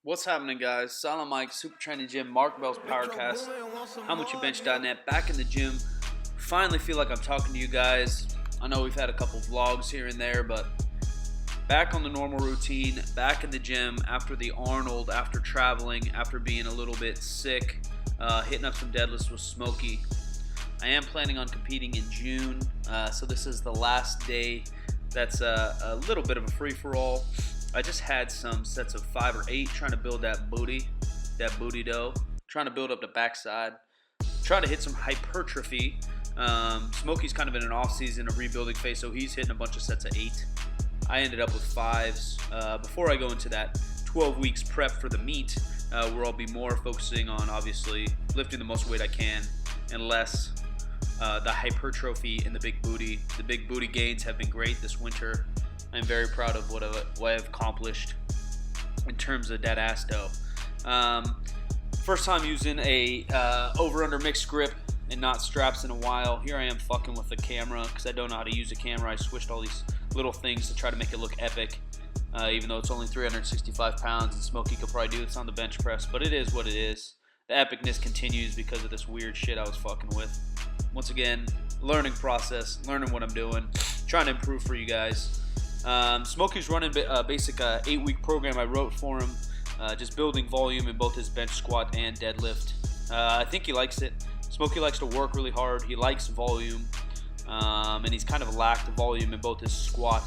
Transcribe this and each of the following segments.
What's happening, guys? Silent Mike, Super Training Gym, Mark Bell's Powercast, HowMuchYouBench.net, back in the gym. Finally feel like I'm talking to you guys. I know we've had a couple vlogs here and there, but back on the normal routine, back in the gym after the Arnold, after traveling, after being a little bit sick, hitting up some deadlifts with Smokey. I am planning on competing in June, so this is the last day. That's a little bit of a free-for-all. I just had some sets of 5 or 8 trying to build that booty dough, trying to build up the backside, trying to hit some hypertrophy. Smokey's kind of in an off-season, a rebuilding phase, so he's hitting a bunch of sets of 8. I ended up with 5s. Before I go into that 12 weeks prep for the meet, where I'll be more focusing on obviously lifting the most weight I can and less the hypertrophy and the big booty. The big booty gains have been great this winter. I'm very proud of what I've accomplished in terms of that ass dough. First time using a over-under mixed grip and not straps in a while. Here I am fucking with the camera because I don't know how to use a camera. I switched all these little things to try to make it look epic, even though it's only 365 pounds and Smokey could probably do this on the bench press, but it is what it is. The epicness continues because of this weird shit I was fucking with. Once again, learning process, learning what I'm doing, trying to improve for you guys. Smokey's running a basic 8-week program I wrote for him, just building volume in both his bench squat and deadlift. I think he likes it. Smokey likes to work really hard. He likes volume, and he's kind of lacked volume in both his squat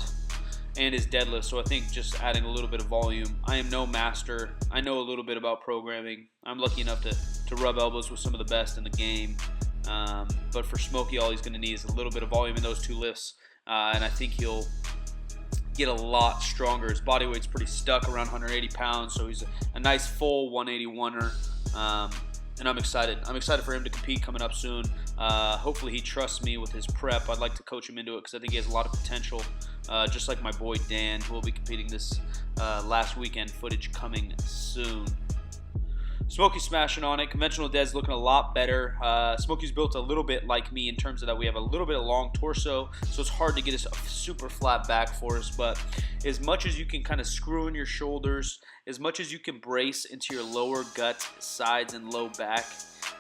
and his deadlift, so I think just adding a little bit of volume. I am no master. I know a little bit about programming. I'm lucky enough to rub elbows with some of the best in the game, but for Smokey, all he's going to need is a little bit of volume in those 2 lifts, and I think he'll get a lot stronger. His body weight's pretty stuck around 180 pounds, so he's a nice full 181er, and I'm excited. I'm excited for him to compete coming up soon. Hopefully he trusts me with his prep. I'd like to coach him into it because I think he has a lot of potential, just like my boy Dan, who will be competing this last weekend. Footage coming soon. Smokey's smashing on it. Conventional dead's looking a lot better. Smokey's built a little bit like me in terms of that we have a little bit of long torso, so it's hard to get a super flat back for us, but as much as you can kind of screw in your shoulders, as much as you can brace into your lower gut, sides, and low back,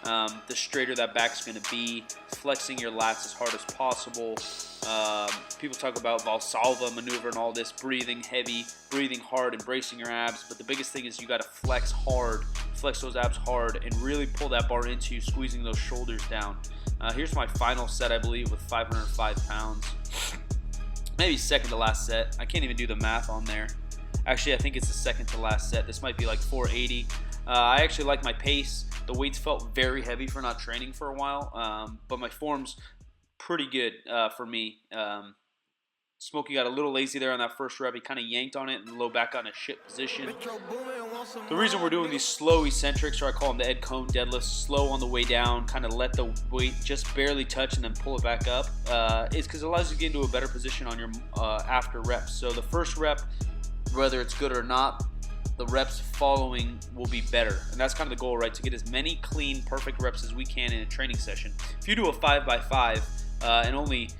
the straighter that back's going to be. Flexing your lats as hard as possible. People talk about Valsalva maneuver and all this, breathing heavy, breathing hard, and bracing your abs, but the biggest thing is you got to flex hard, flex those abs hard, and really pull that bar into you, squeezing those shoulders down. Here's my final set, I believe, with 505 pounds. Maybe second to last set. I can't even do the math on there. Actually, I think it's the second to last set. This might be like 480. I actually like my pace. The weights felt very heavy for not training for a while, but my form's pretty good for me. Smokey got a little lazy there on that first rep. He kind of yanked on it and the low back got in a shit position. The reason we're doing these slow eccentrics, or I call them the Ed Cohn deadlifts, slow on the way down, kind of let the weight just barely touch and then pull it back up, is because it allows you to get into a better position on your after reps. So the first rep, whether it's good or not, the reps following will be better. And that's kind of the goal, right? To get as many clean, perfect reps as we can in a training session. If you do a 5x5 and only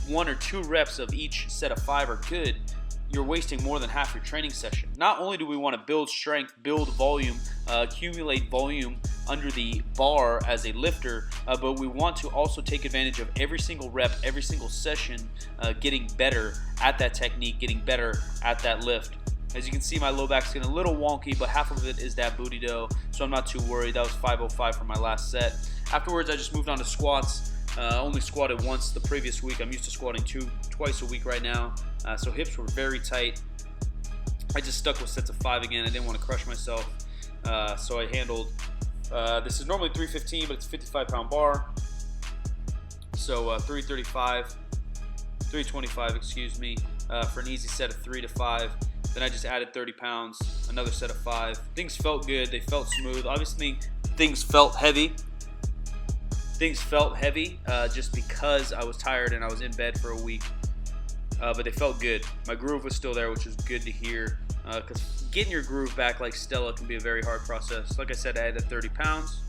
1 or 2 reps of each set of 5 are good, you're wasting more than half your training session. Not only do we want to build strength, build volume, accumulate volume under the bar as a lifter, but we want to also take advantage of every single rep, every single session, getting better at that technique, getting better at that lift. As you can see, my low back's getting a little wonky, but half of it is that booty dough, so I'm not too worried. That was 505 for my last set. Afterwards, I just moved on to squats. Only squatted once the previous week. I'm used to squatting twice a week right now, so hips were very tight. I just stuck with sets of 5 again. I didn't want to crush myself, so I handled, this is normally 315, but it's a 55-pound bar, so 325, excuse me, for an easy set of 3 to 5. Then I just added 30 pounds, another set of 5. Things felt good. They felt smooth. Obviously, things felt heavy. Just because I was tired and I was in bed for a week. But they felt good. My groove was still there, which is good to hear. Because getting your groove back like Stella can be a very hard process. Like I said, I added 30 pounds.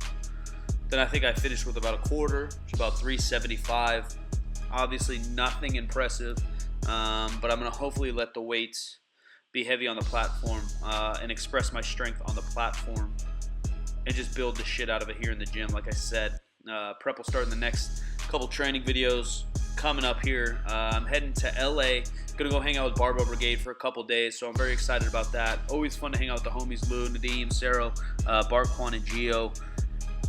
Then I think I finished with about a quarter, which is about 375. Obviously, nothing impressive. But I'm going to hopefully let the weights be heavy on the platform and express my strength on the platform and just build the shit out of it here in the gym. Like I said, prep will start in the next couple training videos coming up here. I'm heading to LA, gonna go hang out with Barbell Brigade for a couple days, so I'm very excited about that. Always fun to hang out with the homies Lou, Nadeem, Sarah, Bart, Quan, and Gio.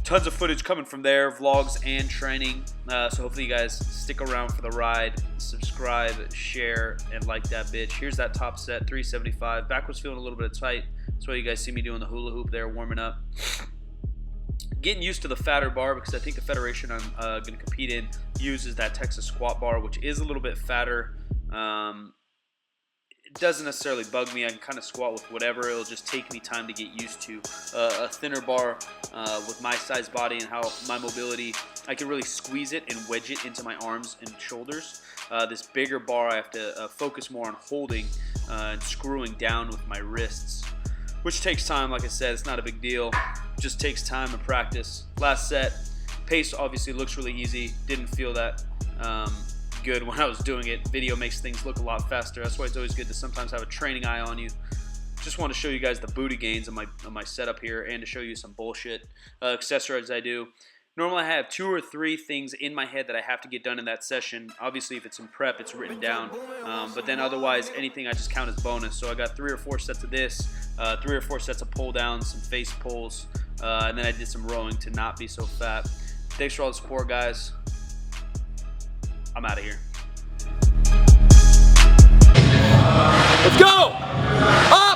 Tons of footage coming from there, vlogs and training. So hopefully you guys stick around for the ride. Subscribe, share, and like that bitch. Here's that top set, 375. Back was feeling a little bit tight. That's why you guys see me doing the hula hoop there, warming up. Getting used to the fatter bar because I think the federation I'm going to compete in uses that Texas squat bar, which is a little bit fatter. It doesn't necessarily bug me. I can kind of squat with whatever. It'll just take me time to get used to. A thinner bar with my size body and how my mobility, I can really squeeze it and wedge it into my arms and shoulders. This bigger bar, I have to focus more on holding and screwing down with my wrists, which takes time. Like I said, it's not a big deal. It just takes time and practice. Last set, pace obviously looks really easy. Didn't feel that good when I was doing it. Video makes things look a lot faster. That's why it's always good to sometimes have a training eye on you. Just want to show you guys the booty gains on my setup here and to show you some bullshit accessories I do. Normally I have 2 or 3 things in my head that I have to get done in that session. Obviously if it's in prep, it's written down. But then otherwise, anything I just count as bonus. So I got 3 or 4 sets of this, 3 or 4 sets of pull downs, some face pulls, and then I did some rowing to not be so fat. Thanks for all the support, guys. I'm out of here. Let's go!